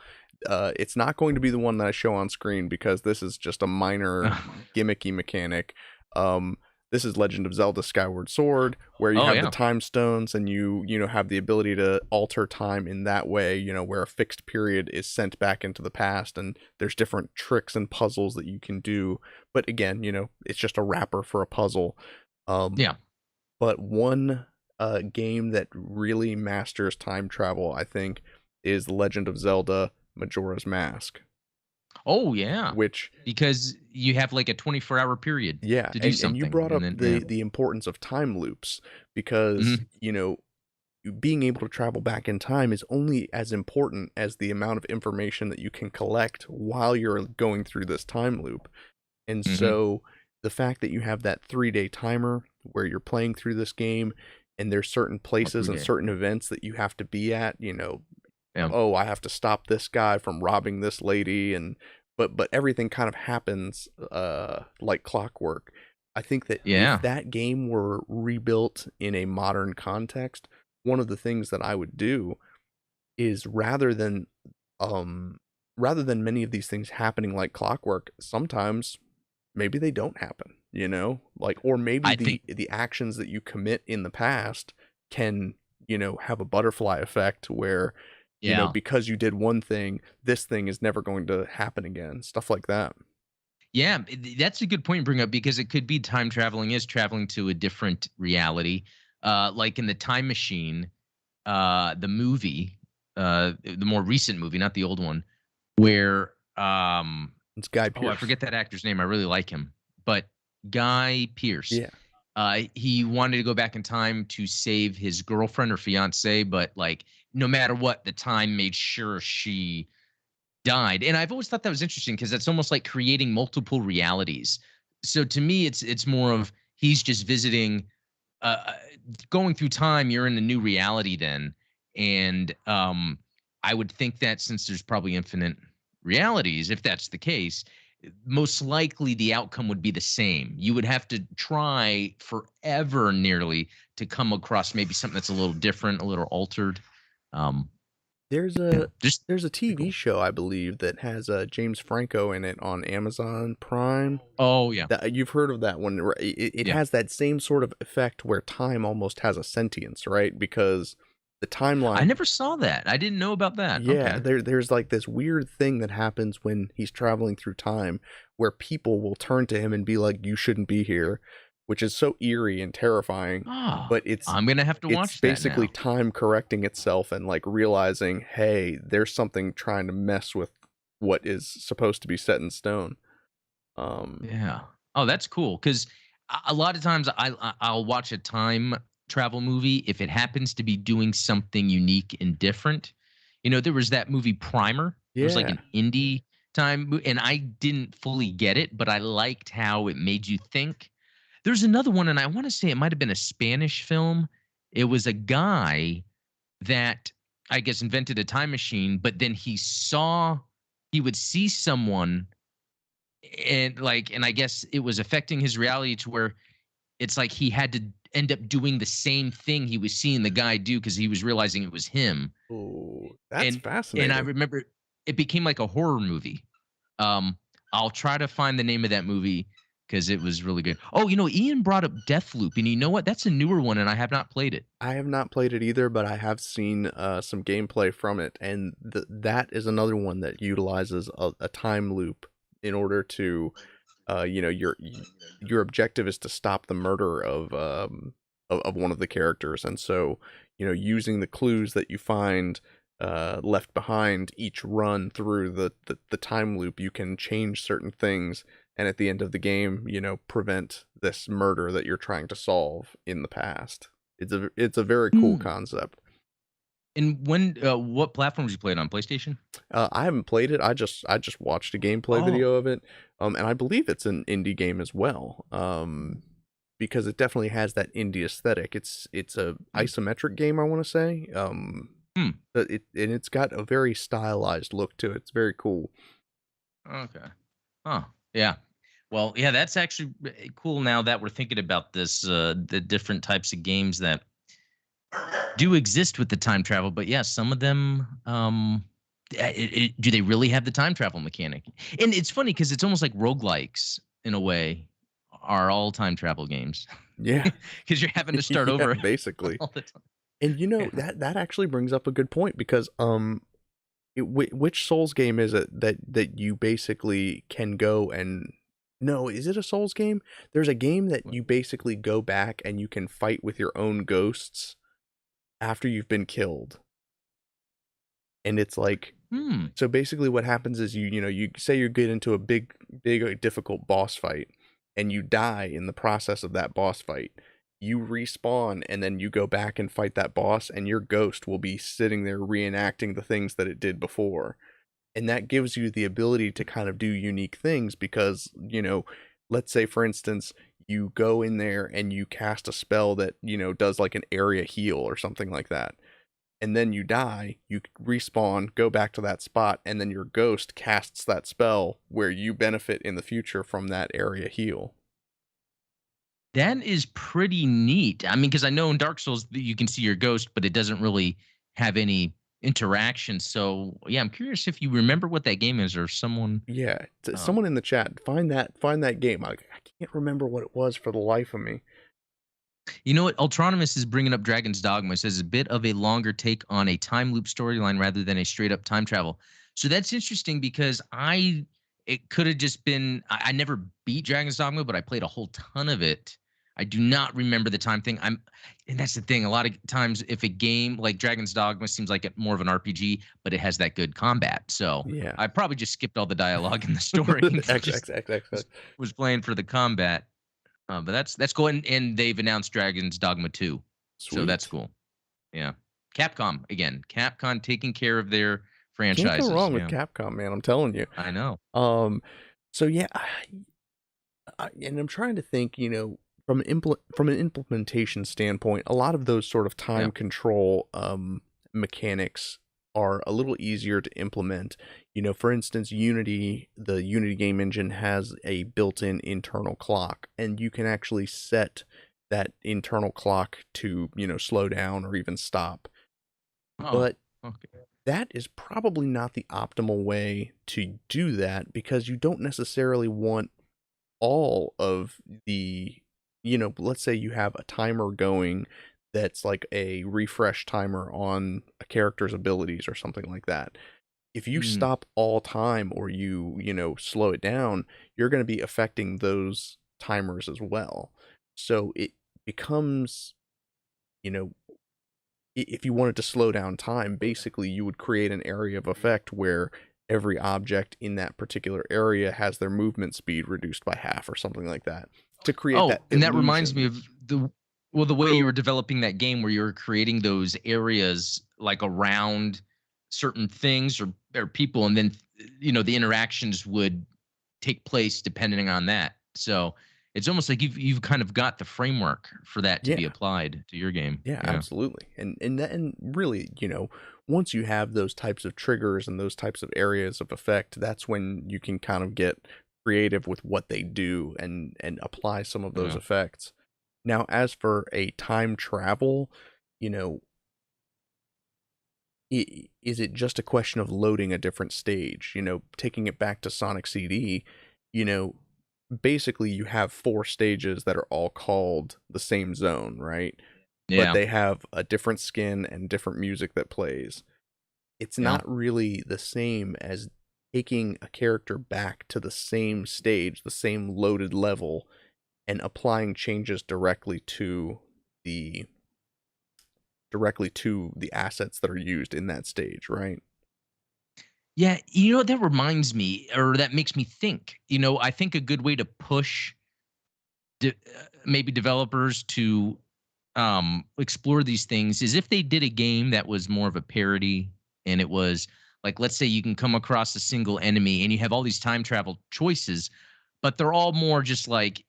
It's not going to be the one that I show on screen because this is just a minor gimmicky mechanic. Um, this is Legend of Zelda Skyward Sword, where you Oh have the yeah. time stones and you have the ability to alter time in that way, where a fixed period is sent back into the past and there's different tricks and puzzles that you can do. But again, it's just a wrapper for a puzzle. Um, Yeah. but one game that really masters time travel, I think, is Legend of Zelda Majora's Mask, Oh yeah. which, Because you have like a 24-hour period yeah, to do and you something, brought and up then yeah. the importance of time loops because, Mhm. being able to travel back in time is only as important as the amount of information that you can collect while you're going through this time loop. And Mhm. so the fact that you have that 3-day timer where you're playing through this game and there's certain Oh, places and 3 day. certain events that you have to be at, Yeah. oh, I have to stop this guy from robbing this lady, and but everything kind of happens like clockwork. I think that if Yeah. that game were rebuilt in a modern context, one of the things that I would do is um rather than many of these things happening like clockwork, sometimes maybe they don't happen, like, or maybe I the think the actions that you commit in the past can, have a butterfly effect where, yeah. because you did one thing, this thing is never going to happen again, stuff like that. Yeah, that's a good point to bring up because it could be time traveling is traveling to a different reality. Like in the Time Machine, the movie, the more recent movie, not the old one, where It's Guy oh, I Pearce. forget that actor's name. I really like him, but Guy Pearce. Yeah. He wanted to go back in time to save his girlfriend or fiance, but like no matter what, the time made sure she died. And I've always thought that was interesting because it's almost like creating multiple realities. So to me, it's more of he's just visiting, uh, going through time. You're in a new reality then, and I would think that since there's probably infinite realities, if that's the case, most likely the outcome would be the same. You would have to try forever, nearly, to come across maybe something that's a little different, a little altered. Um, There's yeah, a just there's a pretty TV cool. show, I believe, that has James Franco in it on Amazon Prime. Oh yeah. That you've heard of that one, right? It Yeah. has that same sort of effect where time almost has a sentience, right? Because the I timeline, never saw that. I didn't know about that. yeah, Okay. there's like this weird thing that happens when he's traveling through time where people will turn to him and be like, "You shouldn't be here," which is so eerie and terrifying. Oh, But I'm gonna have to it's watch that basically now. time correcting itself and like realizing, hey, there's something trying to mess with what is supposed to be set in stone. Um, Yeah. Oh, that's cool. Because a lot of times I'll watch a time travel movie if it happens to be doing something unique and different. There was that movie Primer. It was like Yeah. an indie and I didn't fully get it, but I liked how it made you think. There's another one, and I want to say it might have been a Spanish film. It was a guy that I guess invented a time machine, but then he would see someone and I guess it was affecting his reality to where it's like he had to end up doing the same thing he was seeing the guy do because he was realizing it was him. Ooh, that's And I fascinating. remember it became like a horror movie. Um, I'll try to find the name of that movie because it was really good. Oh, Ian brought up Deathloop, and you know what? That's a newer one, and I have not played it. I have not played it either, but I have seen some gameplay from it, and that is another one that utilizes a time loop in order to, your objective is to stop the murder of one of the characters, and so using the clues that you find left behind each run through the time loop, you can change certain things, and at the end of the game, prevent this murder that you're trying to solve in the past. It's a very cool Hmm. concept. And what platforms you played on? PlayStation? I haven't played it. I just watched a gameplay Oh, video of it, and I believe it's an indie game as well. Because it definitely has that indie aesthetic. It's a hmm. isometric game, I want to say. Hmm. But it's got a very stylized look to it. It's very cool. Okay. Huh. Yeah. Well, yeah, that's actually cool now that we're thinking about this, the different types of games that do exist with the time travel. But yeah, some of them, do they really have the time travel mechanic? And it's funny because it's almost like roguelikes in a way are all time travel games Yeah, because you're having to start yeah, over basically. all the time. And Yeah. that actually brings up a good point because which Souls game is it that you basically can go and no, is it a Souls game? There's a game that you basically go back and you can fight with your own ghosts after you've been killed. And it's like, Hmm. so basically what happens is you say you get into a big difficult boss fight and you die in the process of that boss fight. You respawn and then you go back and fight that boss, and your ghost will be sitting there reenacting the things that it did before. And that gives you the ability to kind of do unique things because, let's say for instance, you go in there and you cast a spell that, does like an area heal or something like that. And then you die, you respawn, go back to that spot, and then your ghost casts that spell where you benefit in the future from that area heal. That is pretty neat. I mean, because I know in Dark Souls you can see your ghost, but it doesn't really have any interaction. So yeah, I'm curious if you remember what that game is, or someone. Yeah, Um, someone in the chat, find that game. I can't remember what it was for the life of me. you know what? Ultronomous is bringing up Dragon's Dogma. It says a bit of a longer take on a time loop storyline rather than a straight up time travel. So that's interesting because it could have just been I never beat Dragon's Dogma, but I played a whole ton of it. I do not remember the time thing. And that's the thing. A lot of times, if a game like Dragon's Dogma seems like more of an RPG, but it has that good combat, so Yeah. I probably just skipped all the dialogue in the story and X just X X X X. was playing for the combat. But that's cool. And they've announced Dragon's Dogma 2. So that's Sweet. cool. Yeah. Capcom again. Capcom taking care of their Can't go franchises. wrong with Yeah. Capcom, man. I'm telling you. I know. Um, so yeah, and I'm trying to think, from an implementation standpoint, a lot of those sort of Yeah. time control mechanics are a little easier to implement. For instance, the Unity game engine has a built-in internal clock, and you can actually set that internal clock to, slow down or even stop. Oh, But okay. that is probably not the optimal way to do that because you don't necessarily want all of the, let's say you have a timer going that's like a refresh timer on a character's abilities or something like that. If you Mm. stop all time or slow it down, you're going to be affecting those timers as well. So it becomes, you know, if you wanted to slow down time, basically you would create an area of effect where every object in that particular area has their movement speed reduced by half or something like that to create Oh, that and that reminds me illusion. of the Well, the way you were developing that game where you were creating those areas like around certain things or people, and then the interactions would take place depending on that. So it's almost like you've kind of got the framework for that to be Yeah. applied to your game. Yeah, Yeah. absolutely. And really, once you have those types of triggers and those types of areas of effect, that's when you can kind of get creative with what they do and apply some of those Yeah. effects. Now, as for a time travel, you know, is it just a question of loading a different stage? Taking it back to Sonic CD, you know, basically you have four stages that are all called the same zone, right? But Yeah. they have a different skin and different music that plays. It's Yeah. not really the same as taking a character back to the same stage, the same loaded level, and applying changes the directly to the assets that are used in that stage, right? Yeah, that reminds me, or that makes me think. I think a good way to push maybe developers to explore these things is if they did a game that was more of a parody, and it was like, let's say you can come across a single enemy and you have all these time travel choices, but they're all more just like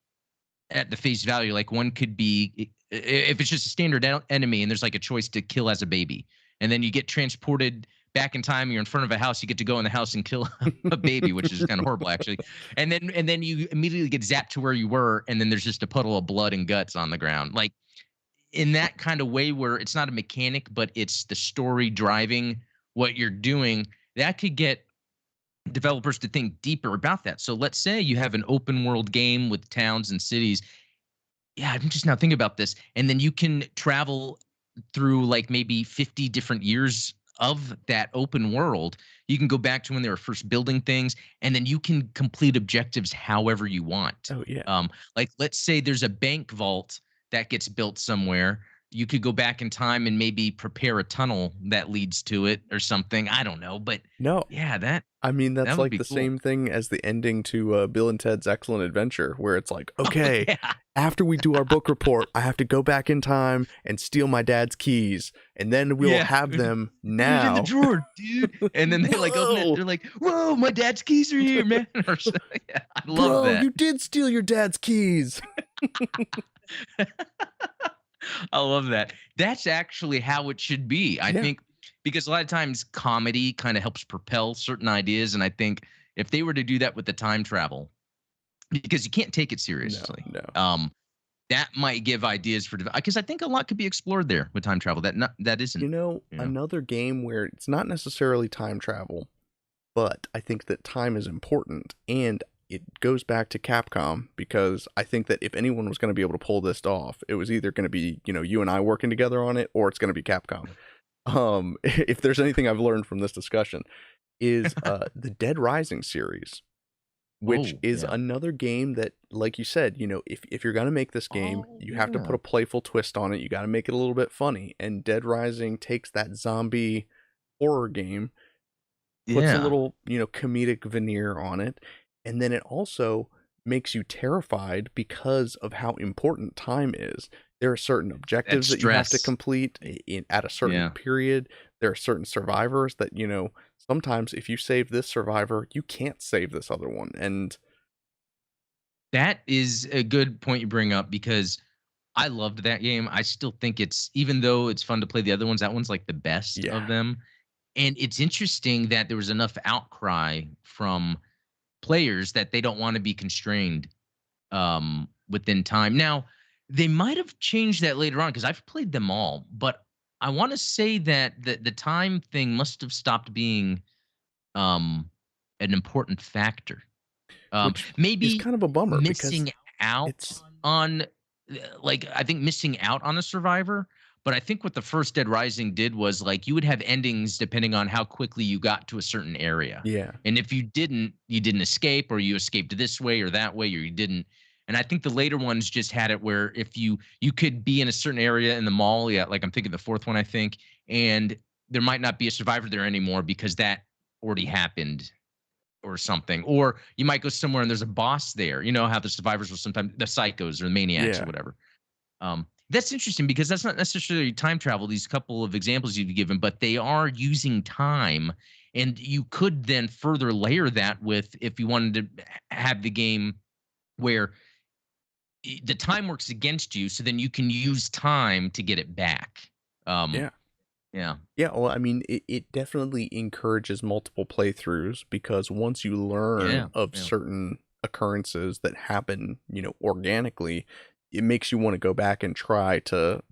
at the face value. Like one could be if it's just a standard enemy and there's like a choice to kill as a baby, and then you get transported back in time. You're in front of a house. You get to go in the house and kill a baby, which is kind of horrible actually. And then you immediately get zapped to where you were, and then there's just a puddle of blood and guts on the ground. Like in that kind of way where it's not a mechanic, but it's the story driving what you're doing, that could get developers to think deeper about that. So let's say you have an open world game with towns and cities. Yeah, I'm just now thinking about this. And then you can travel through like maybe 50 different years of that open world. You can go back to when they were first building things, and then you can complete objectives however you want. Oh yeah. Like let's say there's a bank vault that gets built somewhere. You could go back in time and maybe prepare a tunnel that leads to it or something. I don't know, but No, yeah, that I mean, that that's would like be the cool. same thing as the ending to Bill and Ted's Excellent Adventure, where it's like, Oh okay, yeah. after we do our book report, I have to go back in time and steal my dad's keys, and then we'll Yeah. have them Put it in the now. drawer, dude. And then they like open it. Whoa, They're like, "Whoa, my dad's keys are here, man!" Or so, yeah, I love bro, that. you did steal your dad's keys. I love that. That's actually how it should be. I Yeah. think because a lot of times comedy kind of helps propel certain ideas, and I think if they were to do that with the time travel, because you can't take it No, seriously, no. that might give ideas for because I think a lot could be explored there with time travel that isn't. You know. Another game where it's not necessarily time travel, but I think that time is important, and it goes back to Capcom because I think that if anyone was going to be able to pull this off, it was either going to be, you and I working together on it, or it's going to be Capcom. If there's anything I've learned from this discussion, is the Dead Rising series, which Oh is yeah. another game that, like you said, if you're going to make this game, Oh you have to put yeah. a playful twist on it. You got to make it a little bit funny. And Dead Rising takes that zombie horror game, puts a Yeah. little, comedic veneer on it, and then it also makes you terrified because of how important time is. There are certain That objectives that you have to stress. complete at a certain Yeah. period. There are certain survivors that, sometimes if you save this survivor, you can't save this other one. And That is a good point you bring up because I loved that game. I still think it's even though it's fun to play the other ones, that one's like the best yeah, of them. And it's interesting that there was enough outcry from players that they don't want to be constrained within time. Now, they might have changed that later on because I've played them all, but I want to say that the time thing must have stopped being um, an important factor. which is Maybe kind of a bummer because missing out it's on, like, I think missing out on a survivor. But I think what the first Dead Rising did was like you would have endings depending on how quickly you got to a certain area. yeah, And if you didn't escape, or you escaped this way or that way, or you didn't. And I think the later ones just had it where if you could be in a certain area in the mall, yeah, like I'm thinking the fourth one, I think, and there might not be a survivor there anymore because that already happened or something. Or you might go somewhere and there's a boss there. You know how the survivors will sometimes the psychos or the maniacs or yeah. whatever. That's interesting because that's not necessarily time travel, these couple of examples you've given, but they are using time. And you could then further layer that with if you wanted to have the game where the time works against you, so then you can use time to get it back. Um, Yeah. yeah. Yeah, well, I mean, it definitely encourages multiple playthroughs because once you learn Yeah. of Yeah. certain occurrences that happen, organically, it makes you want to go back and try to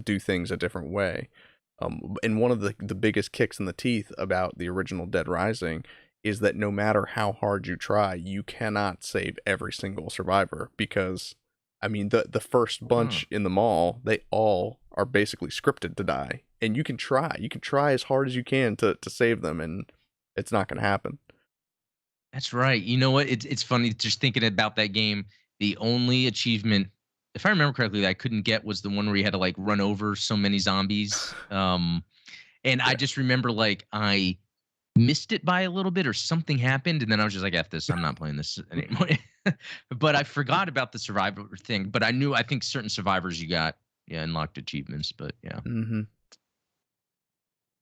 do things a different way. And one of the biggest kicks in the teeth about the original Dead Rising is that no matter how hard you try, you cannot save every single survivor because, I mean, the first Huh. bunch in the mall, they all are basically scripted to die. And you can try as hard as you can to save them, and it's not going to happen. That's right. You know what? It's funny just thinking about that game. The only achievement, if I remember correctly, that I couldn't get was the one where you had to like run over so many zombies. And I Yeah. just remember like I missed it by a little bit or something happened, and then I was just like, "F this, I'm not playing this anymore." But I forgot about the survivor thing. But I think certain survivors you got unlocked achievements. But yeah, Hmm.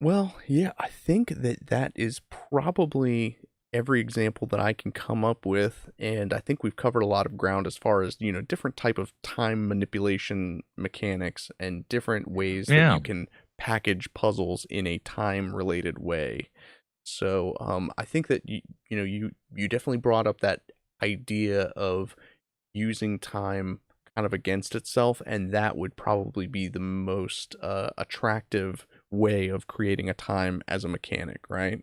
Well, yeah, I think that is probably every example that I can come up with, and I think we've covered a lot of ground as far as, different type of time manipulation mechanics and different ways that yeah, you can package puzzles in a time-related way. So, I think that you definitely brought up that idea of using time kind of against itself, and that would probably be the most attractive way of creating a time as a mechanic, right?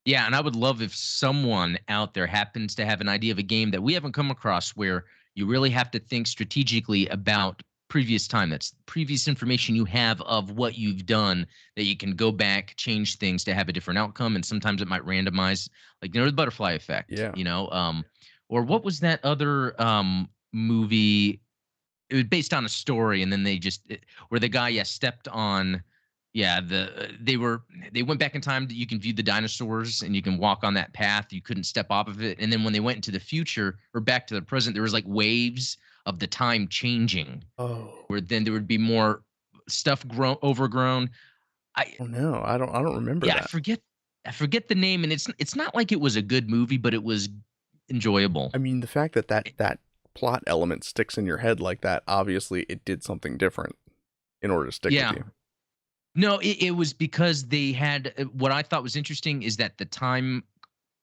yeah. And I would love if someone out there happens to have an idea of a game that we haven't come across where you really have to think strategically about previous time. That's previous information you have of what you've done that you can go back, change things to have a different outcome. And sometimes it might randomize, like the butterfly effect, Yeah. or what was that other movie? It was based on a story, and then where the guy, stepped on, they went back in time. You can view the dinosaurs, and you can walk on that path. You couldn't step off of it, and then when they went into the future or back to the present, there was like waves of the time changing, Oh. where then there would be more stuff overgrown. I Oh no, I don't remember Yeah, that. I forget the name, and it's not like it was a good movie, but it was enjoyable. I mean, the fact that that plot element sticks in your head like that, obviously it did something different in order to stick with Yeah. you. No, it was because they had what I thought was interesting is that the time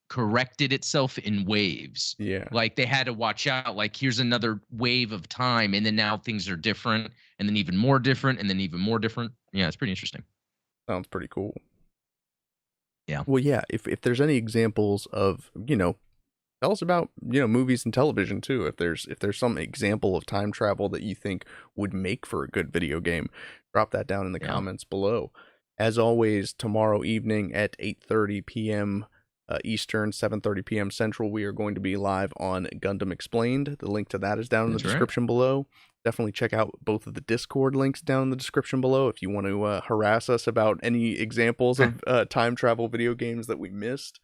corrected itself in waves. Yeah, Like they had to watch out, like, here's another wave of time, and then now things are different, and then even more different, and then even more different. Yeah, it's pretty interesting. sounds pretty cool. Yeah. Well, yeah, if there's any examples of, tell us about, movies and television too. If there's some example of time travel that you think would make for a good video game, drop that down in the Yeah. comments below. As always, tomorrow evening at 8:30 p.m. Eastern, 7:30 p.m. Central, we are going to be live on Gundam Explained. The link to that is down in the That's right. description below. Definitely check out both of the Discord links down in the description below if you want to harass us about any examples of time travel video games that we missed.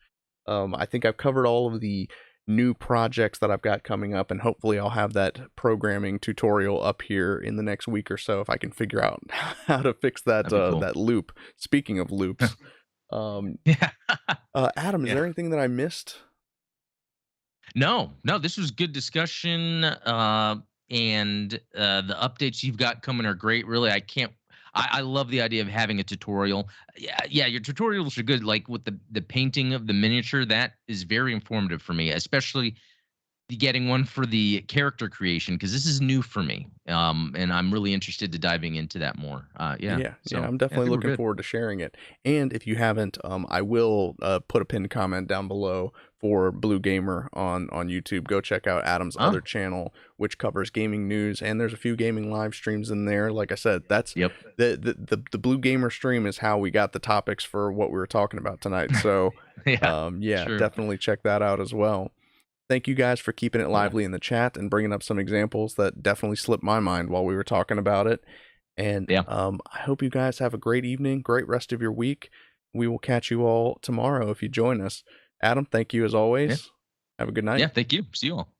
I think I've covered all of the new projects that I've got coming up, and hopefully I'll have that programming tutorial up here in the next week or so if I can figure out how to fix that That'd be cool. that loop. Speaking of loops, um, Yeah. Adam, is Yeah. there anything that I missed? No, no, this was good discussion. And the updates you've got coming are great. Really, I can't. I love the idea of having a tutorial. Yeah, yeah, your tutorials are good. Like with the painting of the miniature, that is very informative for me, especially getting one for the character creation because this is new for me. And I'm really interested to diving into that more. Yeah. Yeah, So I'm yeah, I definitely think we're looking good. forward to sharing it. And if you haven't, I will put a pinned comment down below for Blue Gamer on YouTube. Go check out Adam's Oh, other channel, which covers gaming news, and there's a few gaming live streams in there. Like I said, that's yep. the Blue Gamer stream is how we got the topics for what we were talking about tonight. So, Yeah, yeah, sure. definitely check that out as well. Thank you guys for keeping it Cool. lively in the chat and bringing up some examples that definitely slipped my mind while we were talking about it. And Yeah. I hope you guys have a great evening, great rest of your week. We will catch you all tomorrow if you join us. Adam, thank you as Yeah. always. Have a good night. Yeah. Thank you. See you all.